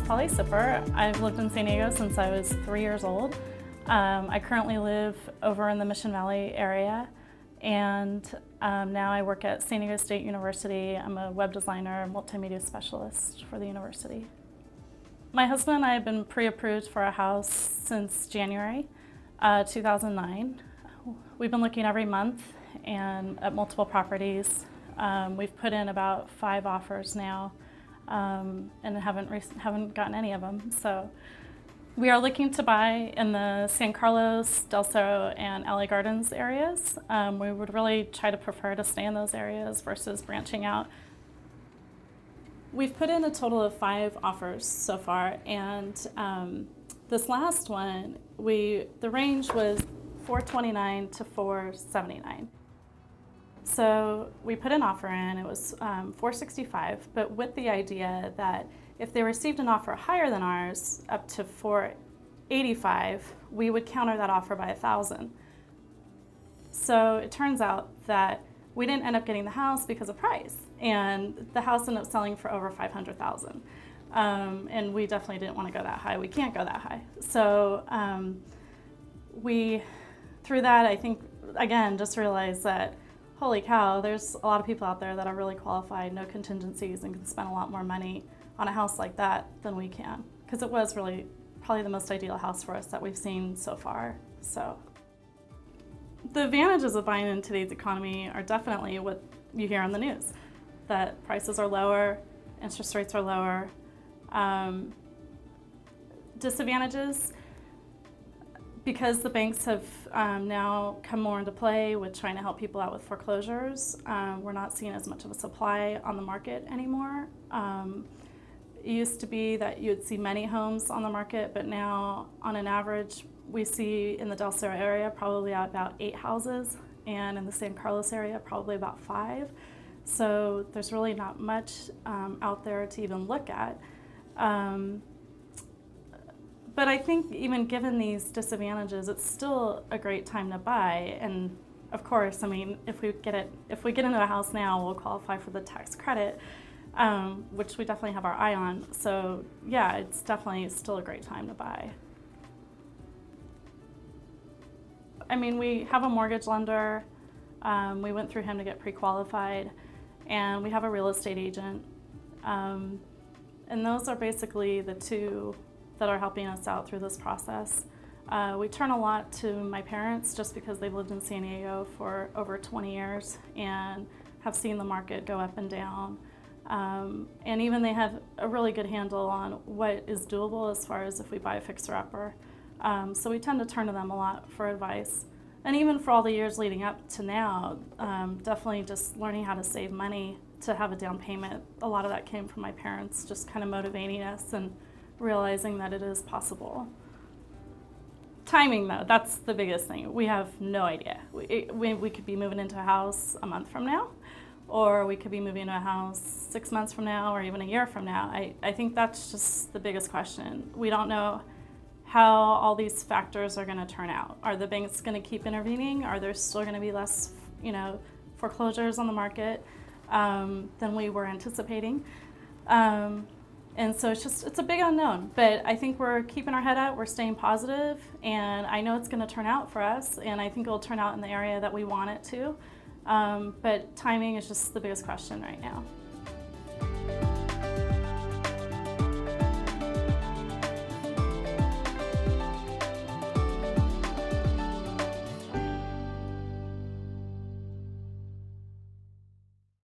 Polly Sipper. I've lived in San Diego since I was 3 years old. I currently live over in the Mission Valley area, and now I work at San Diego State University. I'm a web designer and multimedia specialist for the university. My husband and I have been pre-approved for a house since January 2009. We've been looking every month and at multiple properties. We've put in about 5 offers now and haven't gotten any of them. So we are looking to buy in the San Carlos, Del Cerro, and LA Gardens areas. We would really try to prefer to stay in those areas versus branching out. We've put in a total of 5 offers so far, and this last one, the range was $429 to $479. So we put an offer in, it was $465, but with the idea that if they received an offer higher than ours, up to $485, we would counter that offer by $1,000. So it turns out that we didn't end up getting the house because of price, and the house ended up selling for over $500,000. And we definitely didn't want to go that high. We can't go that high. So through that, I think, again, just realized that, holy cow, there's a lot of people out there that are really qualified, no contingencies, and can spend a lot more money on a house like that than we can. Because it was really probably the most ideal house for us that we've seen so far. So the advantages of buying in today's economy are definitely what you hear on the news, that prices are lower, interest rates are lower. Disadvantages, because the banks have now come more into play with trying to help people out with foreclosures, we're not seeing as much of a supply on the market anymore. It used to be that you would see many homes on the market, but now on an average, we see in the Del Cerro area probably about 8 houses, and in the San Carlos area probably about 5. So there's really not much out there to even look at. But I think even given these disadvantages, it's still a great time to buy. And of course, I mean, if we get into a house now, we'll qualify for the tax credit, which we definitely have our eye on. So yeah, it's definitely still a great time to buy. I mean, we have a mortgage lender. We went through him to get pre-qualified, and we have a real estate agent. And those are basically the two that are helping us out through this process. We turn a lot to my parents just because they've lived in San Diego for over 20 years and have seen the market go up and down. And even they have a really good handle on what is doable as far as if we buy a fixer-upper. So we tend to turn to them a lot for advice. And even for all the years leading up to now, definitely just learning how to save money to have a down payment. A lot of that came from my parents just kind of motivating us and realizing that it is possible. Timing, though, that's the biggest thing. We have no idea. We could be moving into a house a month from now, or we could be moving into a house 6 months from now, or even a year from now. I think that's just the biggest question. We don't know how all these factors are going to turn out. Are the banks going to keep intervening? Are there still going to be less, foreclosures on the market than we were anticipating? And so it's a big unknown, but I think we're keeping our head out, we're staying positive, and I know it's gonna turn out for us, and I think it'll turn out in the area that we want it to. But timing is just the biggest question right now.